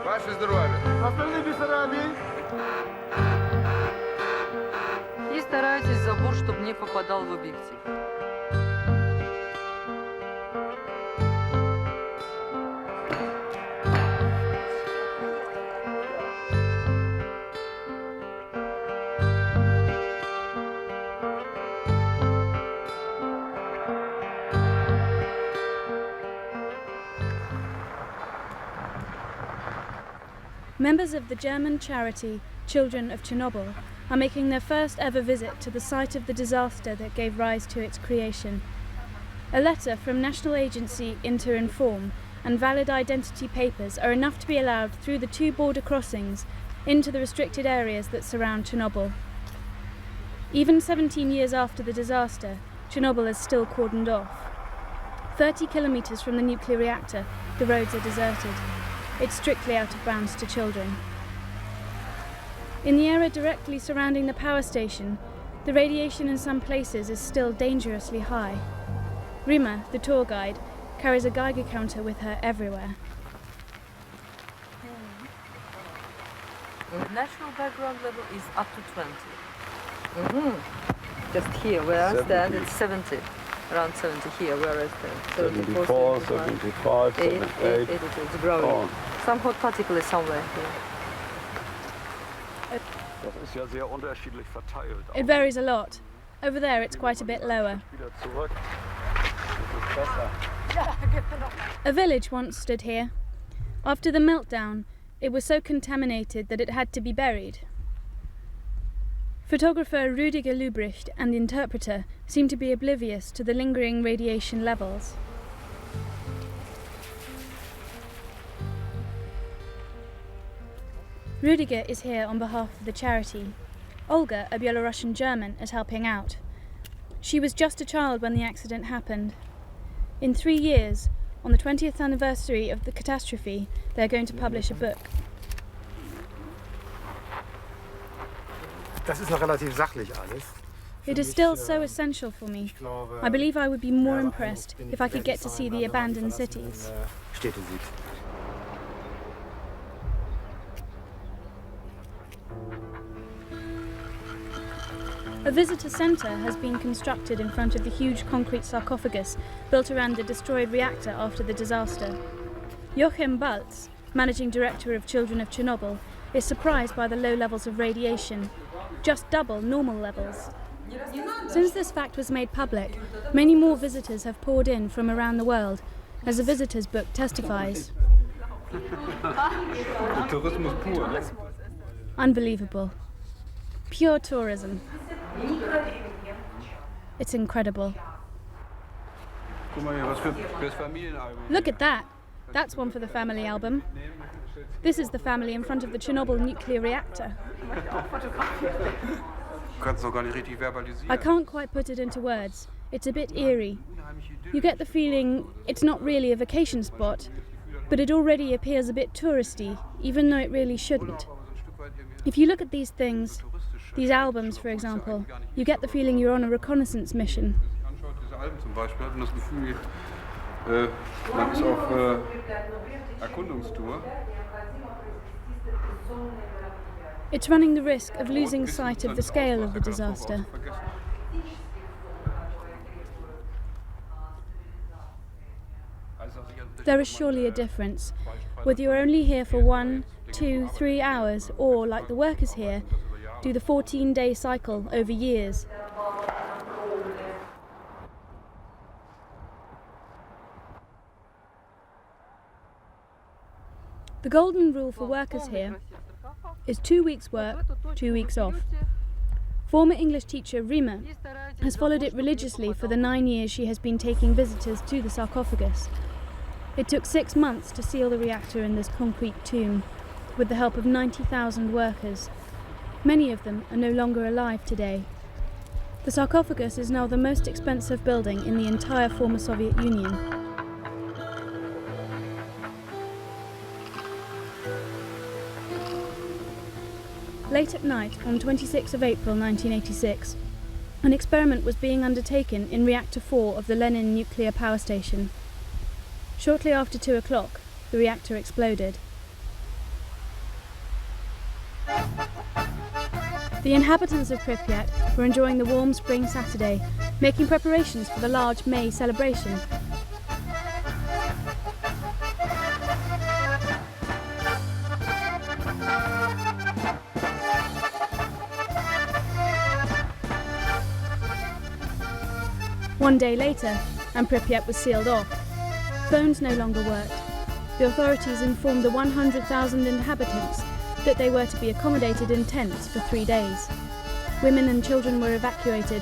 Ваше здоровье. Остальные Бессарабии. И старайтесь забор, чтобы не попадал в объектив. Members of the German charity Children of Chernobyl are making their first ever visit to the site of the disaster that gave rise to its creation. A letter from national agency InterInform and valid identity papers are enough to be allowed through the two border crossings into the restricted areas that surround Chernobyl. Even 17 years after the disaster, Chernobyl is still cordoned off. 30 kilometres from the nuclear reactor, the roads are deserted. It's strictly out of bounds to children. In the area directly surrounding the power station, the radiation in some places is still dangerously high. Rimma, the tour guide, carries a Geiger counter with her everywhere. The natural background level is up to 20. Just here, where I stand, it's 70. Around 70 here, where I stand. 74, 75, 78. It's growing. Oh. Some hot particle is somewhere here. Das ist ja sehr unterschiedlich verteilt. It varies a lot. Over there it's quite a bit lower. Wieder zurück. Das ist besser. A village once stood here. After the meltdown, it was so contaminated that it had to be buried. Photographer Rüdiger Lübricht and the interpreter seem to be oblivious to the lingering radiation levels. Rüdiger is here on behalf of the charity. Olga, a Belarusian German, is helping out. She was just a child when the accident happened. In 3 years, on the 20th anniversary of the catastrophe, they're going to publish a book. Das ist noch relativ sachlich alles. It is still so essential for me. I believe I would be more impressed if I could get to see the abandoned cities. Städte sieht. A visitor centre has been constructed in front of the huge concrete sarcophagus built around the destroyed reactor after the disaster. Joachim Balz, managing director of Children of Chernobyl, is surprised by the low levels of radiation, just double normal levels. Since this fact was made public, many more visitors have poured in from around the world, as the visitors book testifies. Tourismus pur, ne? Unbelievable. Pure tourism. It's incredible. Guck mal hier, was fürs Familienalbum. Look at that. That's one for the family album. This is the family in front of the Chernobyl nuclear reactor. Kannst doch gar nicht richtig verbalisieren. I can't quite put it into words. It's a bit eerie. You get the feeling it's not really a vacation spot, but it already appears a bit touristy, even though it really shouldn't. If you look at these things, these albums for example, you get the feeling you're on a reconnaissance mission. Diese Alben zum Beispiel hat man das Gefühl, man ist auf Erkundungstour. It's running the risk of losing sight of the scale of the disaster. There is surely a difference, whether you're only here for 1, 2, 3 hours, or, like the workers here, do the 14-day cycle over years. The golden rule for workers here is 2 weeks work, 2 weeks off. Former English teacher Rimma has followed it religiously for the 9 years she has been taking visitors to the sarcophagus. It took 6 months to seal the reactor in this concrete tomb, with the help of 90,000 workers. Many of them are no longer alive today. The sarcophagus is now the most expensive building in the entire former Soviet Union. Late at night, on 26th of April 1986, an experiment was being undertaken in Reactor 4 of the Lenin nuclear power station. Shortly after 2 o'clock, the reactor exploded. The inhabitants of Pripyat were enjoying the warm spring Saturday, making preparations for the large May celebration. One day later, and Pripyat was sealed off. Phones no longer worked. The authorities informed the 100,000 inhabitants that they were to be accommodated in tents for 3 days. Women and children were evacuated.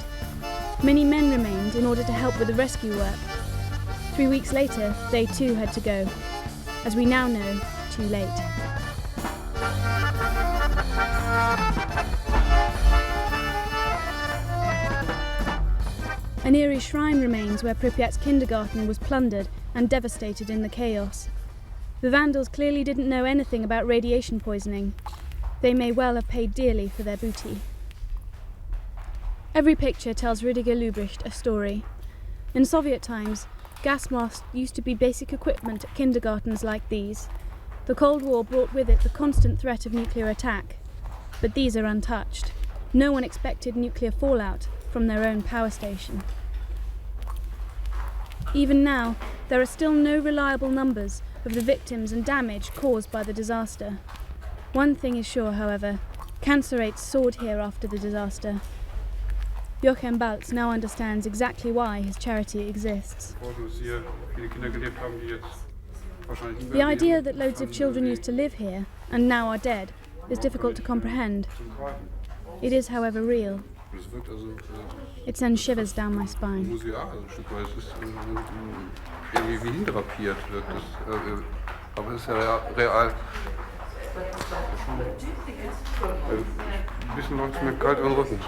Many men remained in order to help with the rescue work. 3 weeks later, they too had to go. As we now know, too late. An eerie shrine remains where Pripyat's kindergarten was plundered and devastated in the chaos. The vandals clearly didn't know anything about radiation poisoning. They may well have paid dearly for their booty. Every picture tells Rüdiger Lübricht a story. In Soviet times, gas masks used to be basic equipment at kindergartens like these. The Cold War brought with it the constant threat of nuclear attack. But these are untouched. No one expected nuclear fallout from their own power station. Even now, there are still no reliable numbers of the victims and damage caused by the disaster. One thing is sure, however, cancer rates soared here after the disaster. Joachim Balz now understands exactly why his charity exists. The idea that loads of children used to live here and now are dead is difficult to comprehend. It is, however, real. It sends shivers down my spine. Irgendwie hintherapiert wird. Aber es ist ja real. Ein bisschen läuft es mir kalt über den Rücken.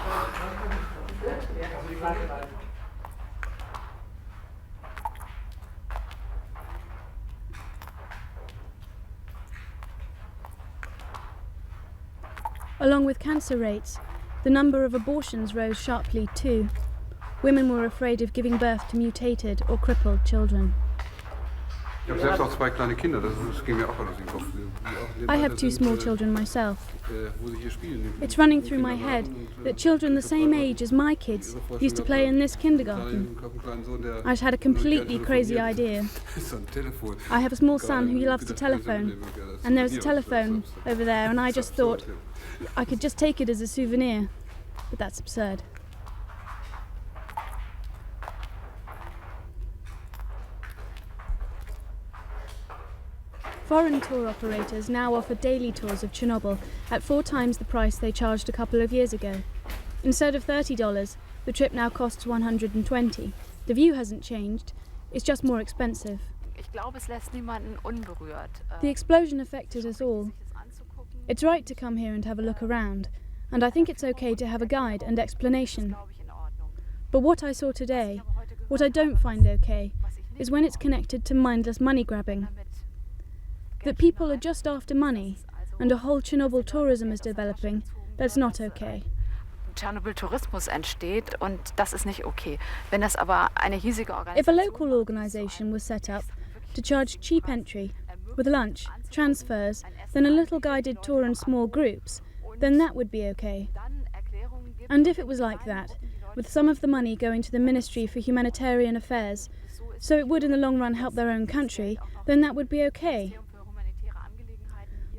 Along with cancer rates, the number of abortions rose sharply too. Women were afraid of giving birth to mutated or crippled children. I have 2 small children myself. It's running through my head that children the same age as my kids used to play in this kindergarten. I've had a completely crazy idea. I have a small son who loves to telephone, and there's a telephone over there, and I just thought I could just take it as a souvenir, but that's absurd. Foreign tour operators now offer daily tours of Chernobyl at 4 times the price they charged a couple of years ago. Instead of $30, the trip now costs $120. The view hasn't changed, it's just more expensive. The explosion affected us all. It's right to come here and have a look around, and I think it's okay to have a guide and explanation. But what I saw today, what I don't find okay, is when it's connected to mindless money grabbing. That people are just after money, and a whole Chernobyl tourism is developing, that's not okay. Chernobyl Tourismus entsteht und das ist nicht okay. Wenn das aber eine hiesige Organisation... If a local organisation was set up to charge cheap entry, with lunch, transfers, then a little guided tour in small groups, then that would be okay. And if it was like that, with some of the money going to the Ministry for Humanitarian Affairs, so it would in the long run help their own country, then that would be okay.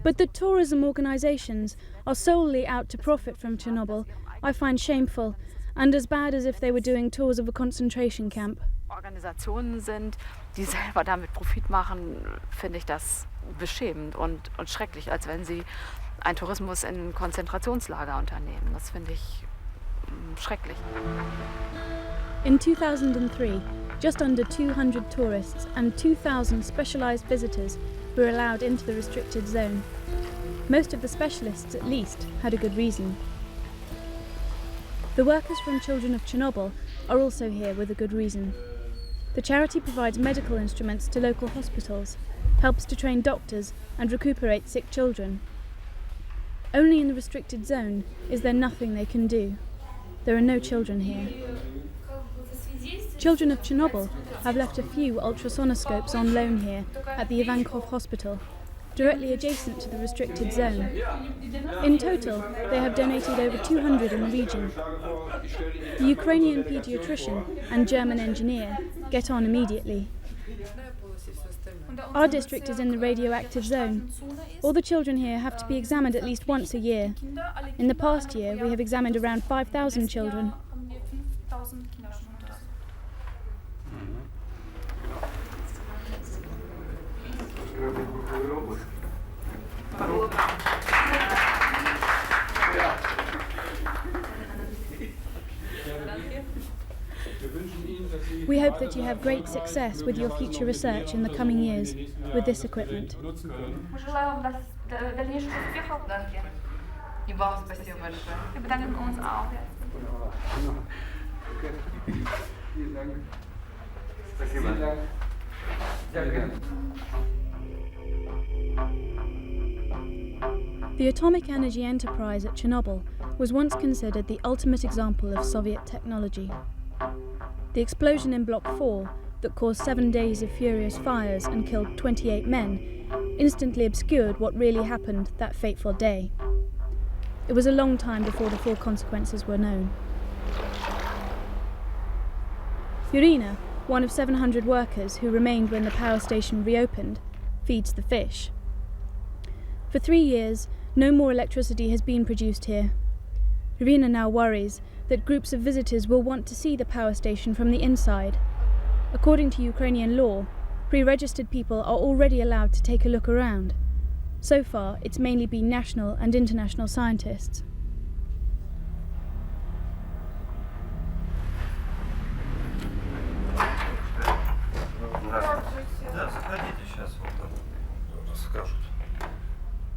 But that tourism organisations are solely out to profit from Chernobyl, I find shameful, and as bad as if they were doing tours of a concentration camp. Organisationen sind, die selber damit Profit machen, finde ich das beschämend und schrecklich, als wenn sie einen Tourismus in Konzentrationslager unternehmen. Das finde ich schrecklich. In 2003, just under 200 tourists and 2,000 specialised visitors were allowed into the restricted zone. Most of the specialists, at least, had a good reason. The workers from Children of Chernobyl are also here with a good reason. The charity provides medical instruments to local hospitals, helps to train doctors and recuperate sick children. Only in the restricted zone is there nothing they can do. There are no children here. Children of Chernobyl have left a few ultrasonoscopes on loan here at the Ivankov Hospital. directly adjacent to the restricted zone. In total, they have donated over 200 in the region. The Ukrainian paediatrician and German engineer get on immediately. Our district is in the radioactive zone. All the children here have to be examined at least once a year. In the past year, we have examined around 5,000 children. We hope that you have great success with your future research in the coming years with this equipment. Желаю вам дальнейших успехов. И вам спасибо большое. И bedanken uns auch. Спасибо. The atomic energy enterprise at Chernobyl was once considered the ultimate example of Soviet technology. The explosion in Block 4, that caused 7 days of furious fires and killed 28 men, instantly obscured what really happened that fateful day. It was a long time before the full consequences were known. Irina, one of 700 workers who remained when the power station reopened, feeds the fish. For 3 years, no more electricity has been produced here. Irina now worries that groups of visitors will want to see the power station from the inside. According to Ukrainian law, pre-registered people are already allowed to take a look around. So far, it's mainly been national and international scientists.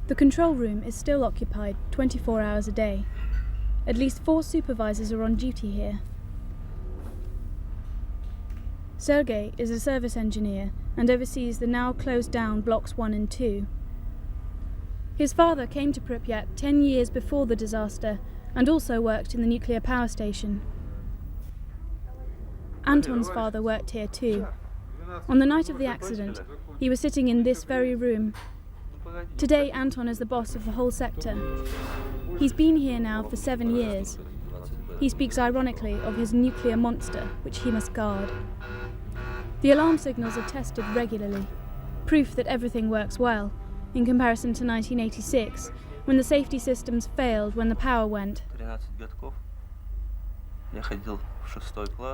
The control room is still occupied 24 hours a day. At least 4 supervisors are on duty here. Sergei is a service engineer and oversees the now closed down blocks 1 and 2. His father came to Pripyat 10 years before the disaster and also worked in the nuclear power station. Anton's father worked here too. On the night of the accident, he was sitting in this very room. Today, Anton is the boss of the whole sector. He's been here now for 7 years. He speaks ironically of his nuclear monster, which he must guard. The alarm signals are tested regularly, proof that everything works well, in comparison to 1986, when the safety systems failed when the power went.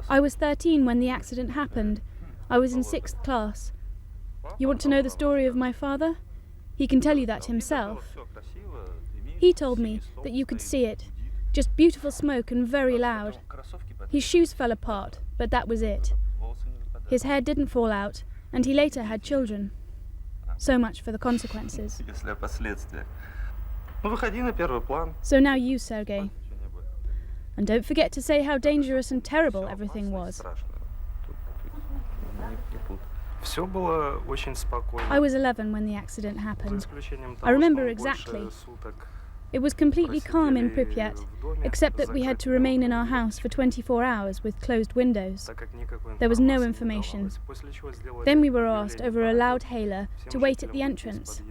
I was 13 when the accident happened. I was in 6th class. You want to know the story of my father? He can tell you that himself. He told me that you could see it, just beautiful smoke and very loud. His shoes fell apart, but that was it. His hair didn't fall out, and he later had children. So much for the consequences. So now you, Sergei. And don't forget to say how dangerous and terrible everything was. I was 11 when the accident happened. I remember exactly. It was completely calm in Pripyat, except that we had to remain in our house for 24 hours with closed windows. There was no information. Then we were asked over a loud hailer to wait at the entrance.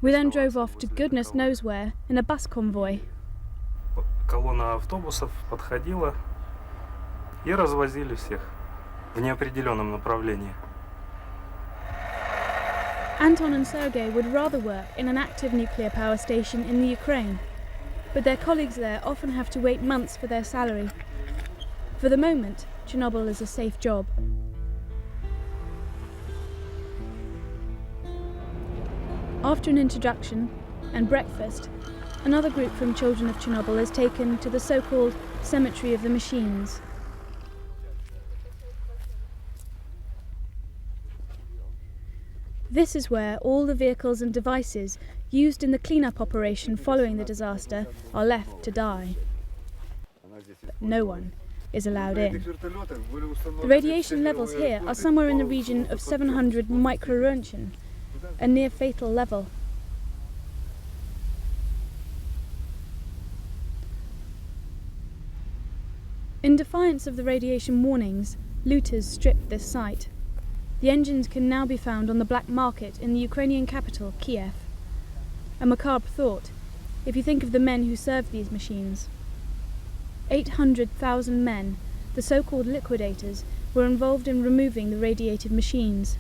We then drove off to goodness knows where in a bus convoy. Колонна автобусов подходила и развозили всех в неопределенном направлении. Anton and Sergei would rather work in an active nuclear power station in the Ukraine, but their colleagues there often have to wait months for their salary. For the moment, Chernobyl is a safe job. After an introduction and breakfast, another group from children of Chernobyl is taken to the so-called Cemetery of the Machines. This is where all the vehicles and devices used in the clean-up operation following the disaster are left to die. But no one is allowed in. The radiation levels here are somewhere in the region of 700 microroentgen, a near-fatal level. In defiance of the radiation warnings, looters stripped this site. The engines can now be found on the black market in the Ukrainian capital, Kiev. A macabre thought, if you think of the men who served these machines. 800,000 men, the so-called liquidators, were involved in removing the radiated machines.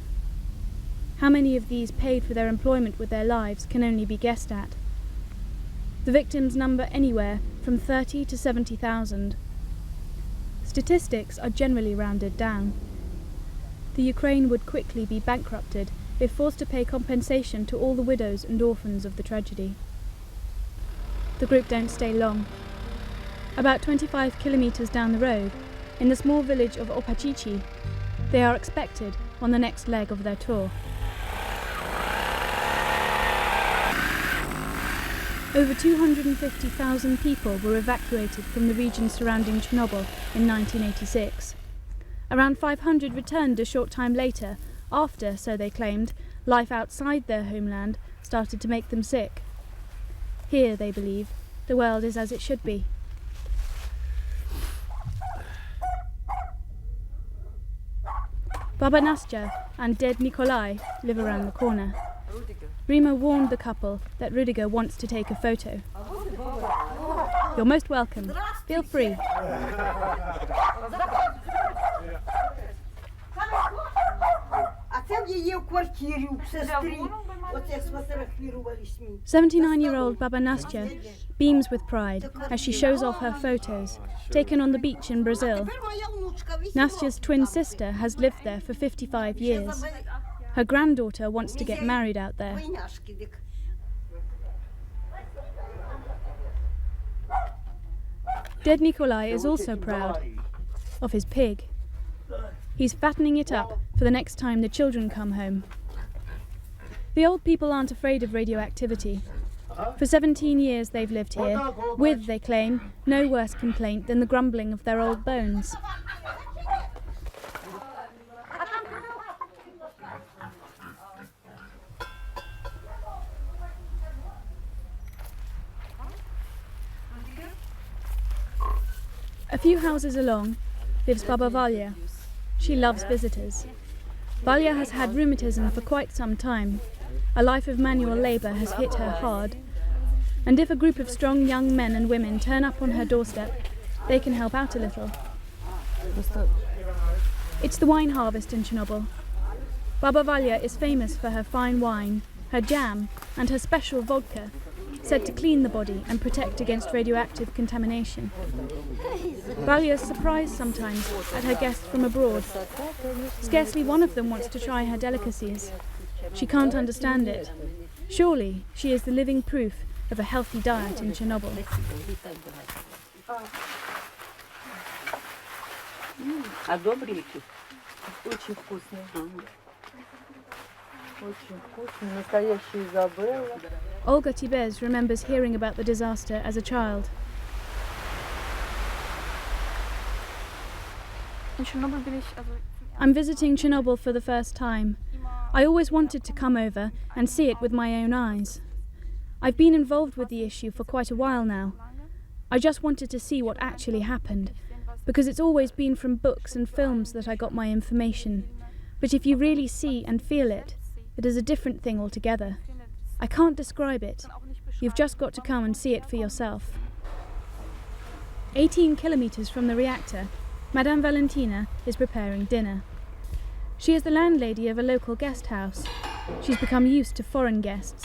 How many of these paid for their employment with their lives can only be guessed at. The victims number anywhere from 30 to 70,000. Statistics are generally rounded down. The Ukraine would quickly be bankrupted if forced to pay compensation to all the widows and orphans of the tragedy. The group don't stay long. About 25 kilometres down the road, in the small village of Opachichi, they are expected on the next leg of their tour. Over 250,000 people were evacuated from the region surrounding Chernobyl in 1986. Around 500 returned a short time later, after, so they claimed, life outside their homeland started to make them sick. Here, they believe, the world is as it should be. Baba Nastya and dead Nikolai live around the corner. Rimma warned the couple that Rudiger wants to take a photo. You're most welcome. Feel free. Це в її в квартирі у сестри. Оце сфотографувались мені. 79-year-old Baba Nastya beams with pride as she shows off her photos, taken on the beach in Brazil. Nastya's twin sister has lived there for 55 years. Her granddaughter wants to get married out there. Dead Nikolai is also proud of his pig. He's fattening it up for the next time the children come home. The old people aren't afraid of radioactivity. For 17 years they've lived here, with, they claim, no worse complaint than the grumbling of their old bones. A few houses along lives Baba Valya. She loves visitors. Valya has had rheumatism for quite some time. A life of manual labour has hit her hard. And if a group of strong young men and women turn up on her doorstep, they can help out a little. It's the wine harvest in Chernobyl. Baba Valya is famous for her fine wine, her jam, and her special vodka, said to clean the body and protect against radioactive contamination. Valya is surprised sometimes at her guests from abroad. Scarcely one of them wants to try her delicacies. She can't understand it. Surely she is the living proof of a healthy diet in Chernobyl. А добренький? Очень вкусный. Очень вкусный. Настоящая Изабелла. Olga Tibez remembers hearing about the disaster as a child. I'm visiting Chernobyl for the first time. I always wanted to come over and see it with my own eyes. I've been involved with the issue for quite a while now. I just wanted to see what actually happened, because it's always been from books and films that I got my information. But if you really see and feel it, it is a different thing altogether. I can't describe it. You've just got to come and see it for yourself. 18 kilometres from the reactor, Madame Valentina is preparing dinner. She is the landlady of a local guest house. She's become used to foreign guests.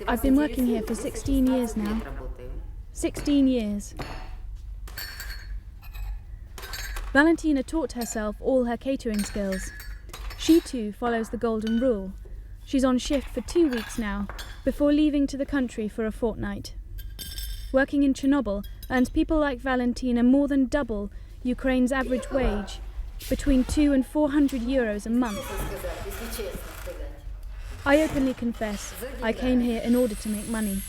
I've been working here for 16 years now. 16 years. Valentina taught herself all her catering skills. She too follows the golden rule. She's on shift for 2 weeks now, before leaving to the country for a fortnight. Working in Chernobyl earns people like Valentina more than double Ukraine's average wage, between 200 and 400 euros a month. I openly confess, I came here in order to make money.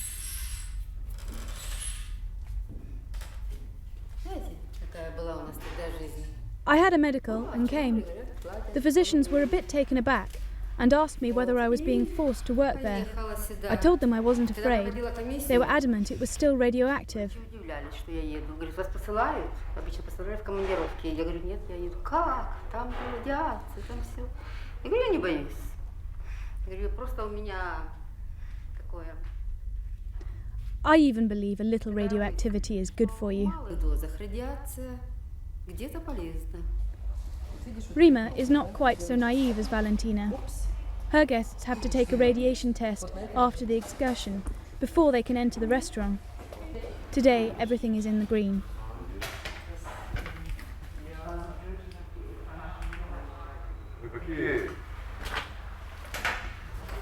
I had a medical and came. The physicians were a bit taken aback. and asked me whether I was being forced to work there. I told them I wasn't afraid. They were adamant it was still radioactive. I even believe a little radioactivity is good for you. Rimma is not quite so naive as Valentina. Her guests have to take a radiation test after the excursion before they can enter the restaurant. Today, everything is in the green.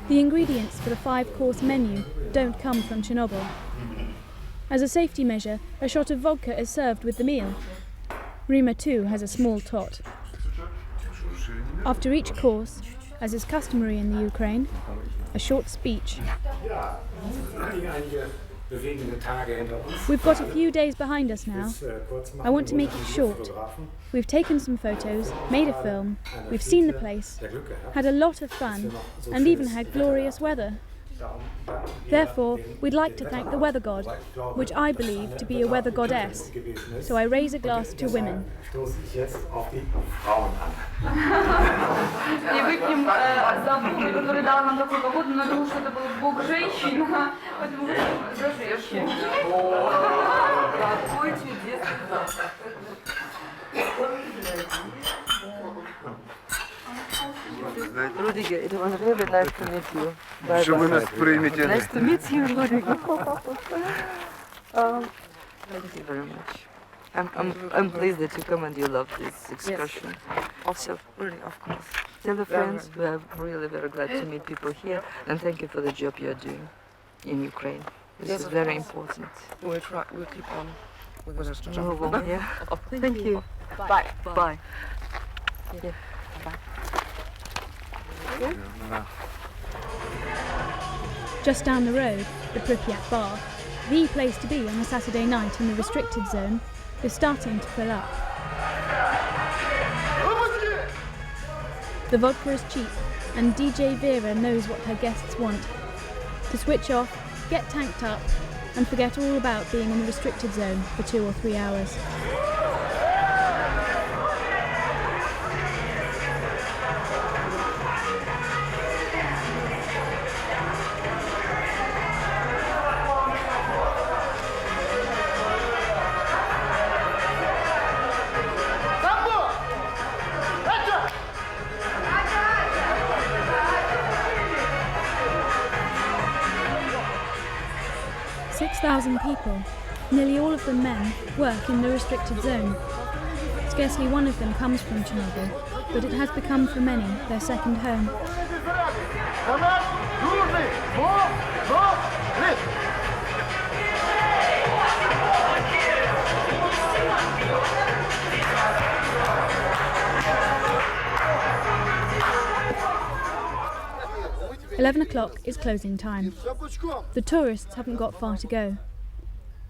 The ingredients for the 5-course menu don't come from Chernobyl. As a safety measure, a shot of vodka is served with the meal. Rimma too has a small tot. After each course, as is customary in the Ukraine, a short speech. We've got a few days behind us now. I want to make it short. We've taken some photos, made a film, we've seen the place, had a lot of fun, and even had glorious weather. Therefore, we'd like to thank the weather god, which I believe to be a weather goddess. So I raise a glass to women. И выпьем за Бога, который дал нам такую погоду, но думаю, что это был Бог женщин, поэтому выпьем за женщин. Какой чудесный завтрак. Rudiger, it was really nice to meet you. Что вы нас примете? Nice to meet you, Rudiger. Thank you very much. I'm pleased that you come and you love this excursion. Yes. Also, really, of course. Tell the friends we are really very glad to meet people here, and thank you for the job you are doing in Ukraine. This is very important. We'll keep on with this job. Move on, yeah. Thank you. Bye. Bye. Yeah. Bye. Just down the road, the Pripyat bar, the place to be on a Saturday night in the restricted zone, is starting to fill up. The vodka is cheap, and DJ Vera knows what her guests want. To switch off, get tanked up, and forget all about being in the restricted zone for 2 or 3 hours. People, nearly all of them men, work in the restricted zone. Scarcely one of them comes from Chernobyl, but it has become for many their second home. $11 is closing time. The tourists haven't got far to go.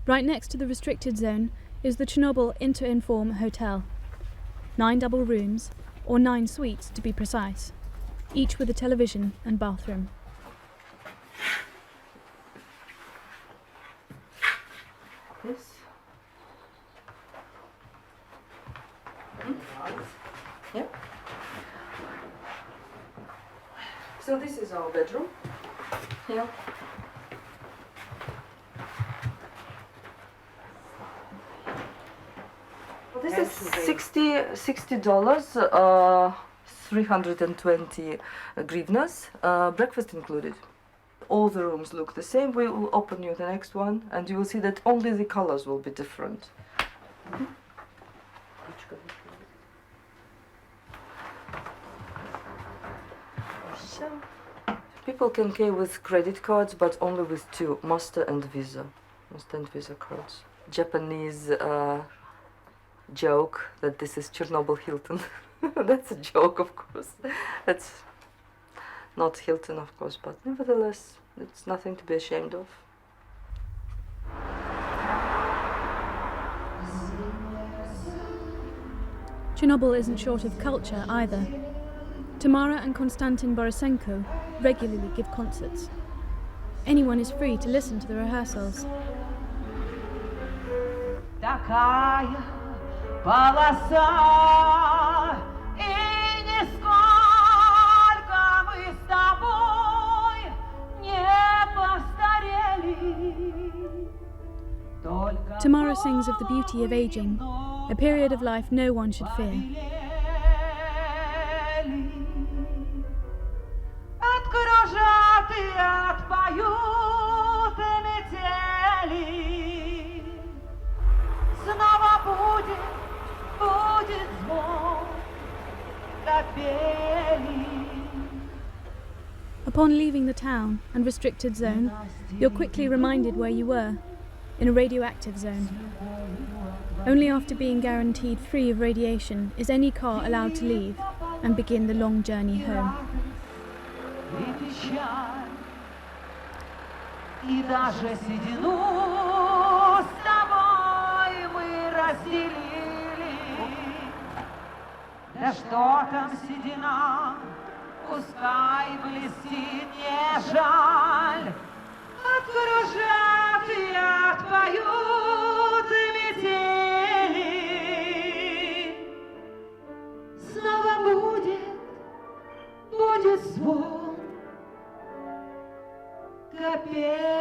Right next to the restricted zone is the Chernobyl InterInform Hotel. 9 double rooms, or 9 suites to be precise, each with a television and bathroom. Yes. Yeah. So this is our bedroom. Yeah. Well, this is $60, 320 grivnas, breakfast included. All the rooms look the same. We will open you the next one, and you will see that only the colors will be different. So, people can pay with credit cards, but only with 2, Master and Visa. Master and Visa cards. Japanese joke that this is Chernobyl Hilton. That's a joke, of course. That's not Hilton, of course, but nevertheless, it's nothing to be ashamed of. Chernobyl isn't short of culture either. Tamara and Konstantin Borisenko regularly give concerts. Anyone is free to listen to the rehearsals. Такая полоса, и нисколько мы с тобой не постарели. Tamara sings of the beauty of aging, a period of life no one should fear. Откружат и отпоют метели. Снова будет звон капели. Upon leaving the town and restricted zone, you're quickly reminded where you were, in a radioactive zone. Only after being guaranteed free of radiation is any car allowed to leave and begin the long journey home. И даже седину с тобой мы разделили. Да что там седина, пускай блестит, не жаль. Откружат и отпоют метели. Снова будет звон капель.